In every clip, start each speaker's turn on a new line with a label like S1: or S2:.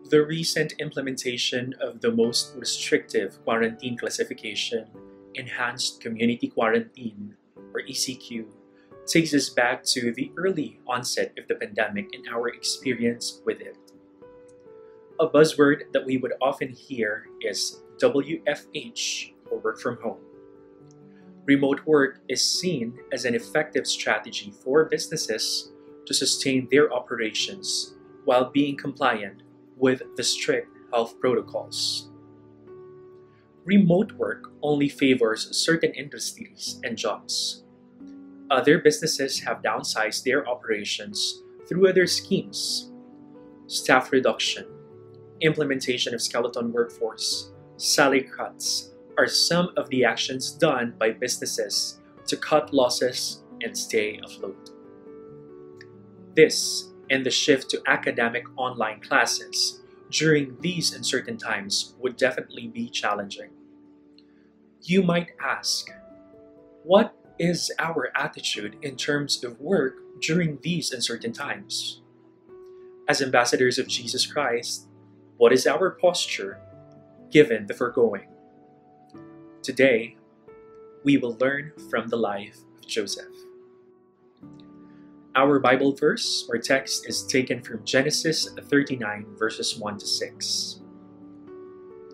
S1: The recent implementation of the most restrictive quarantine classification, Enhanced Community Quarantine, or ECQ, takes us back to the early onset of the pandemic and our experience with it. A buzzword that we would often hear is WFH, or work from home. Remote work is seen as an effective strategy for businesses to sustain their operations while being compliant with the strict health protocols. Remote work only favors certain industries and jobs. Other businesses have downsized their operations through other schemes: staff reduction, implementation of skeleton workforce, salary cuts are some of the actions done by businesses to cut losses and stay afloat. This and the shift to academic online classes during these uncertain times would definitely be challenging. You might ask, what is our attitude in terms of work during these uncertain times? As ambassadors of Jesus Christ, what is our posture given the foregoing? Today, we will learn from the life of Joseph. Our Bible verse or text is taken from Genesis 39 verses 1 to 6.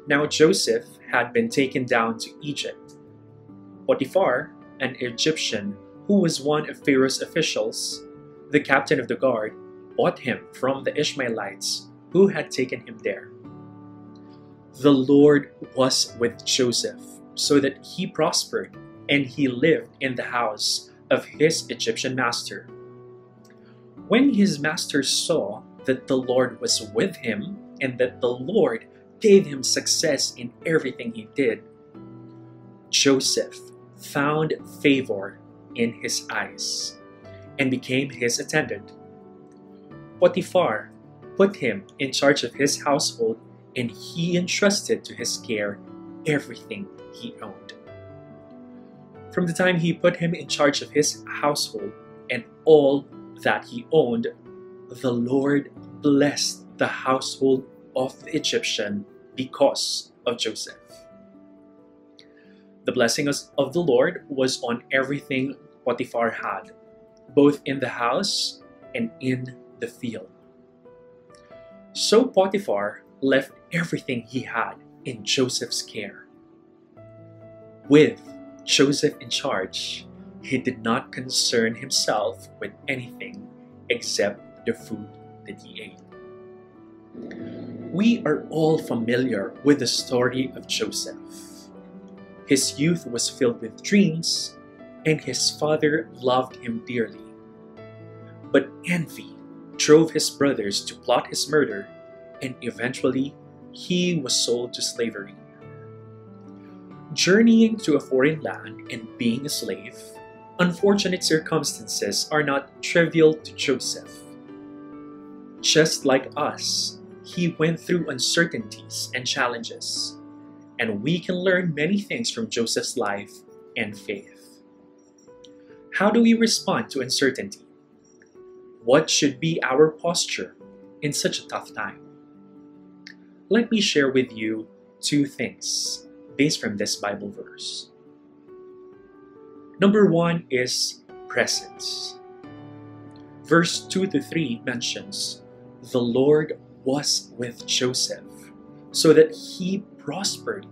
S1: Now Joseph had been taken down to Egypt. Potiphar, an Egyptian who was one of Pharaoh's officials, the captain of the guard, bought him from the Ishmaelites who had taken him there. The Lord was with Joseph, so that he prospered, and he lived in the house of his Egyptian master. When his master saw that the Lord was with him, and that the Lord gave him success in everything he did, Joseph found favor in his eyes and became his attendant. Potiphar put him in charge of his household, and he entrusted to his care everything he owned. From the time he put him in charge of his household and all that he owned, the Lord blessed the household of the Egyptian because of Joseph. The blessing of the Lord was on everything Potiphar had, both in the house and in the field. So Potiphar left everything he had in Joseph's care. With Joseph in charge, he did not concern himself with anything except the food that he ate. We are all familiar with the story of Joseph. His youth was filled with dreams, and his father loved him dearly. But envy drove his brothers to plot his murder, and eventually he was sold to slavery. Journeying to a foreign land and being a slave, unfortunate circumstances are not trivial to Joseph. Just like us, he went through uncertainties and challenges, and we can learn many things from Joseph's life and faith. How do we respond to uncertainty? What should be our posture in such a tough time? Let me share with you two things based from this Bible verse. Number one is presence. Verse 2 to 3 mentions, the Lord was with Joseph, so that he prospered,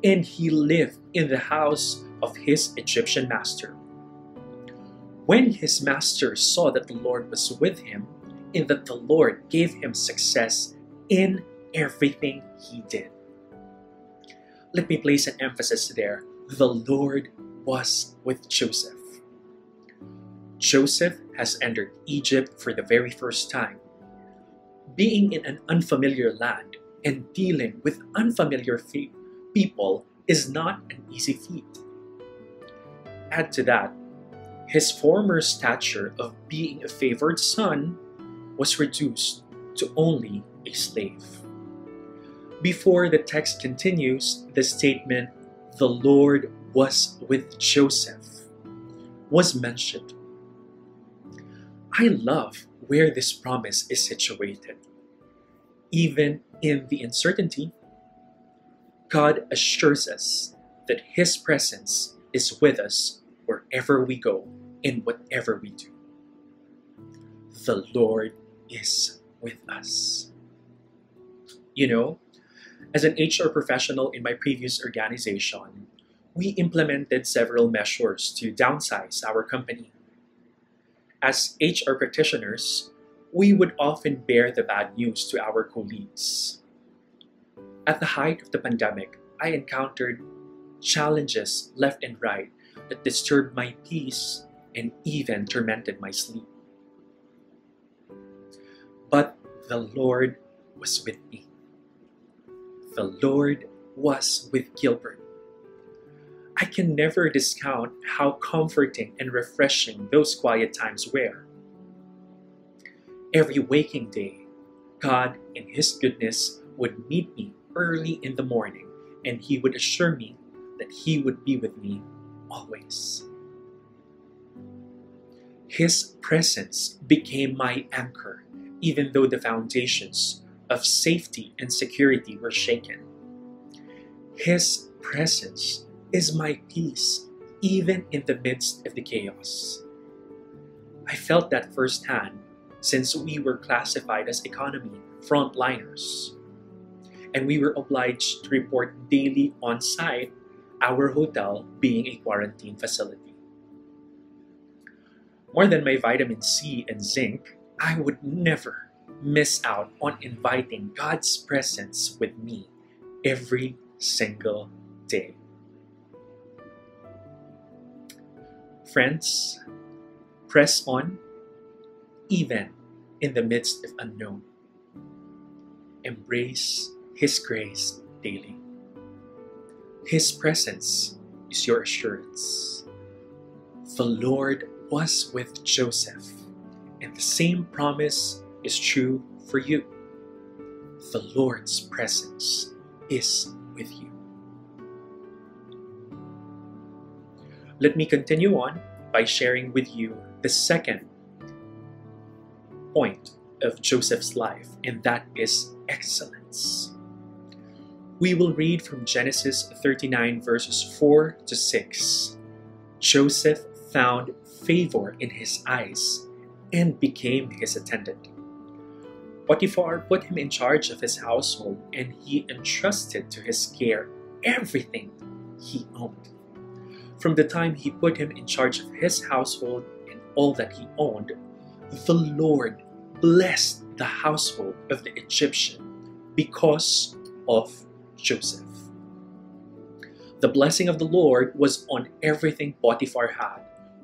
S1: and he lived in the house of his Egyptian master. When his master saw that the Lord was with him, and that the Lord gave him success in everything he did. Let me place an emphasis there. The Lord was with Joseph. Joseph has entered Egypt for the very first time. Being in an unfamiliar land and dealing with unfamiliar people is not an easy feat. Add to that, his former stature of being a favored son was reduced to only a slave. Before the text continues, the statement, the Lord was with Joseph, was mentioned. I love where this promise is situated. Even in the uncertainty, God assures us that His presence is with us wherever we go and whatever we do. The Lord is with us. You know, as an HR professional in my previous organization, we implemented several measures to downsize our company. As HR practitioners, we would often bear the bad news to our colleagues. At the height of the pandemic, I encountered challenges left and right that disturbed my peace and even tormented my sleep. But the Lord was with me. The Lord was with Gilbert. I can never discount how comforting and refreshing those quiet times were. Every waking day, God in His goodness would meet me early in the morning, and He would assure me that He would be with me always. His presence became my anchor, even though the foundations of safety and security were shaken. His presence is my peace, even in the midst of the chaos. I felt that firsthand since we were classified as economy frontliners, and we were obliged to report daily on site, our hotel being a quarantine facility. More than my vitamin C and zinc, I would never miss out on inviting God's presence with me every single day. Friends, press on even in the midst of unknown. Embrace His grace daily. His presence is your assurance. The Lord was with Joseph, and the same promise is true for you. The Lord's presence is with you. Let me continue on by sharing with you the second point of Joseph's life, and that is excellence. We will read from Genesis 39 verses 4 to 6. Joseph found favor in his eyes and became his attendant. Potiphar put him in charge of his household, and he entrusted to his care everything he owned. From the time he put him in charge of his household and all that he owned, the Lord blessed the household of the Egyptian because of Joseph. The blessing of the Lord was on everything Potiphar had,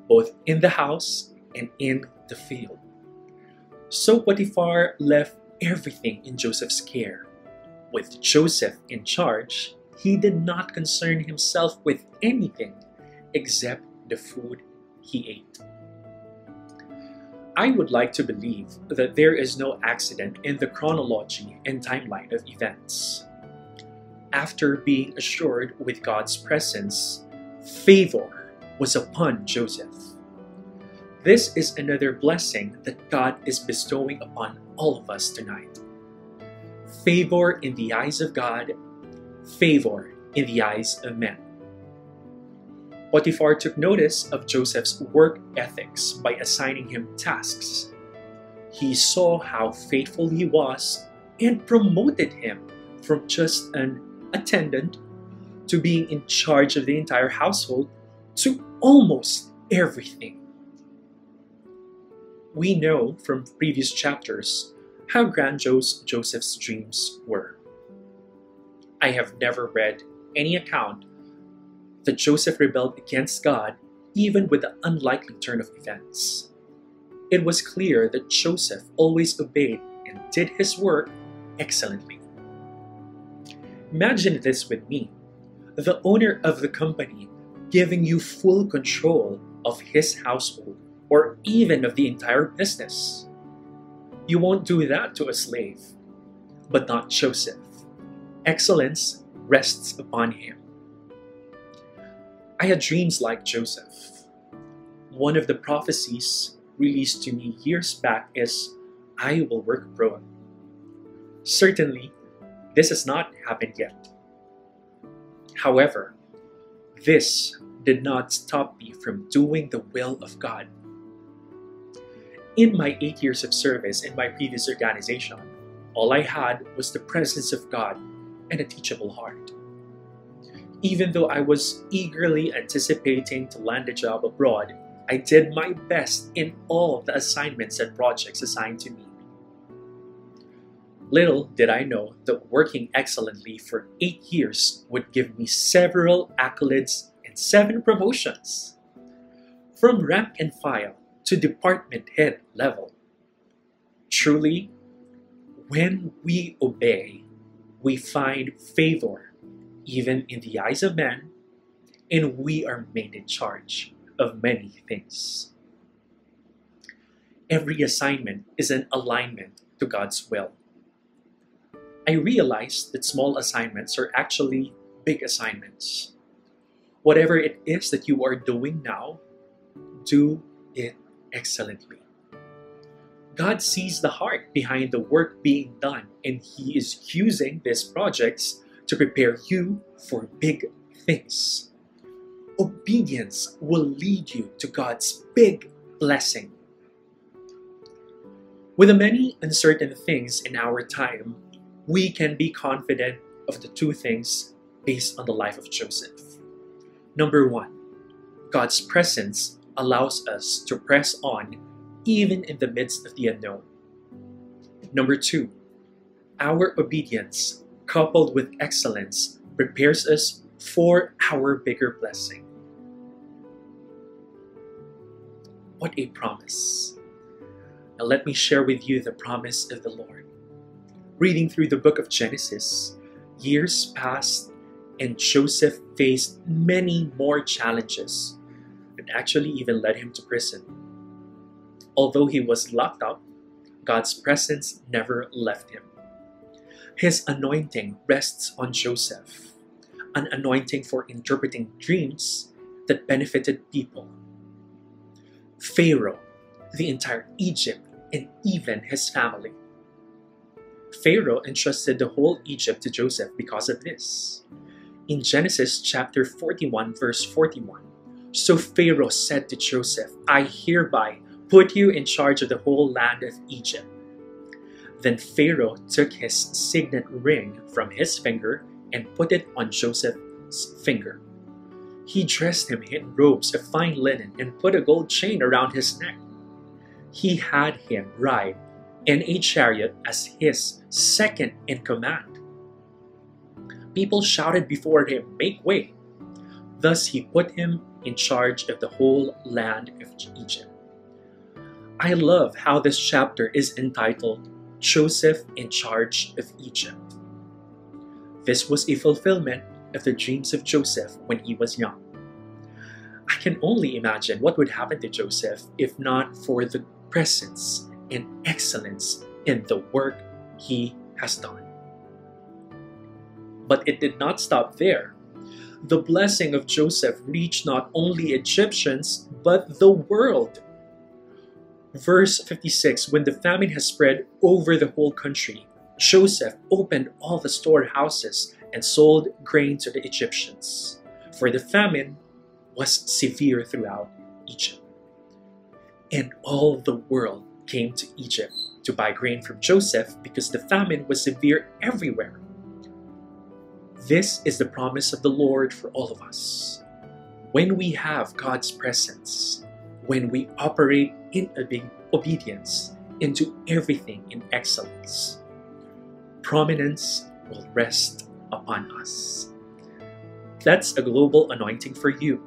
S1: both in the house and in the field. So Potiphar left everything in Joseph's care. With Joseph in charge, he did not concern himself with anything except the food he ate. I would like to believe that there is no accident in the chronology and timeline of events. After being assured with God's presence, favor was upon Joseph. This is another blessing that God is bestowing upon all of us tonight. Favor in the eyes of God, favor in the eyes of men. Potiphar took notice of Joseph's work ethics by assigning him tasks. He saw how faithful he was and promoted him from just an attendant to being in charge of the entire household to almost everything. We know from previous chapters how grandiose Joseph's dreams were. I have never read any account that Joseph rebelled against God, even with the unlikely turn of events. It was clear that Joseph always obeyed and did his work excellently. Imagine this with me, the owner of the company giving you full control of his household or even of the entire business. You won't do that to a slave, but not Joseph. Excellence rests upon him. I had dreams like Joseph. One of the prophecies released to me years back is, I will work abroad. Certainly, this has not happened yet. However, this did not stop me from doing the will of God. In my 8 years of service in my previous organization, all I had was the presence of God and a teachable heart. Even though I was eagerly anticipating to land a job abroad, I did my best in all the assignments and projects assigned to me. Little did I know that working excellently for 8 years would give me several accolades and 7 promotions. From rank and file to department head level. Truly, when we obey, we find favor even in the eyes of men, and we are made in charge of many things. Every assignment is an alignment to God's will. I realized that small assignments are actually big assignments. Whatever it is that you are doing now, do it excellently. God sees the heart behind the work being done, and He is using these projects to prepare you for big things. Obedience will lead you to God's big blessing. With the many uncertain things in our time, we can be confident of the 2 things based on the life of Joseph. Number 1, God's presence allows us to press on even in the midst of the unknown. Number 2, our obedience coupled with excellence prepares us for our bigger blessing. What a promise! Now let me share with you the promise of the Lord. Reading through the book of Genesis, years passed and Joseph faced many more challenges that actually even led him to prison. Although he was locked up, God's presence never left him. His anointing rests on Joseph, an anointing for interpreting dreams that benefited people. Pharaoh, the entire Egypt, and even his family. Pharaoh entrusted the whole Egypt to Joseph because of this. In Genesis chapter 41, verse 41, so Pharaoh said to Joseph, I hereby put you in charge of the whole land of Egypt. Then Pharaoh took his signet ring from his finger and put it on Joseph's finger. He dressed him in robes of fine linen and put a gold chain around his neck. He had him ride in a chariot as his second in command. People shouted before him, make way. Thus he put him in charge of the whole land of Egypt. I love how this chapter is entitled Joseph in Charge of Egypt. This was a fulfillment of the dreams of Joseph when he was young. I can only imagine what would happen to Joseph if not for the presence and excellence in the work he has done. But it did not stop there. The blessing of Joseph reached not only Egyptians, but the world. Verse 56, when the famine has spread over the whole country, Joseph opened all the storehouses and sold grain to the Egyptians, for the famine was severe throughout Egypt. And all the world came to Egypt to buy grain from Joseph because the famine was severe everywhere. This is the promise of the Lord for all of us. When we have God's presence, when we operate in obedience into everything in excellence, prominence will rest upon us. That's a global anointing for you.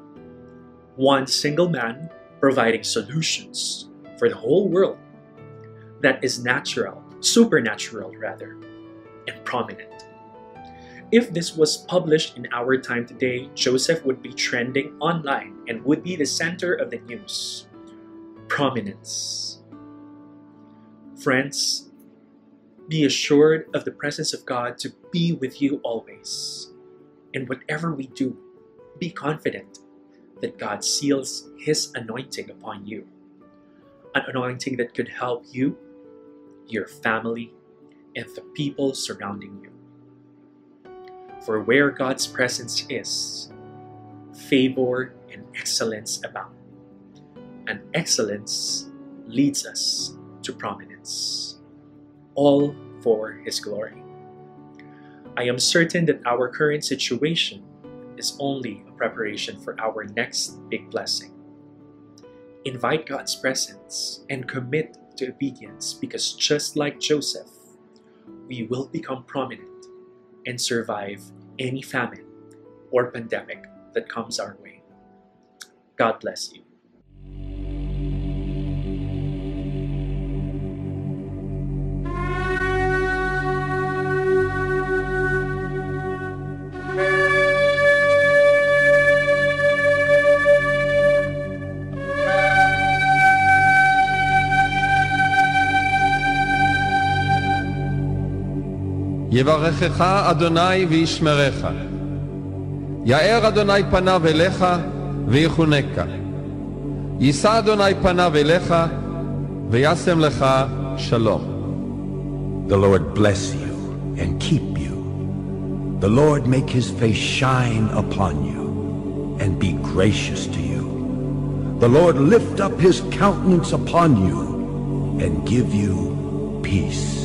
S1: One single man providing solutions for the whole world. That is natural, supernatural rather, and prominent. If this was published in our time today, Joseph would be trending online and would be the center of the news. Prominence. Friends, be assured of the presence of God to be with you always. And whatever we do, be confident that God seals His anointing upon you. An anointing that could help you, your family, and the people surrounding you. For where God's presence is, favor and excellence abound, and excellence leads us to prominence, all for His glory. I am certain that our current situation is only a preparation for our next big blessing. Invite God's presence and commit to obedience, because just like Joseph, we will become prominent and survive any famine or pandemic that comes our way. God bless you.
S2: יברכך אדוני וישמרך. יאר אדוני פניו אליך ויחונקה. יישא אדוני פניו אליך וישם לך שלום.
S3: The Lord bless you and keep you. The Lord make His face shine upon you and be gracious to you. The Lord lift up His countenance upon you and give you peace.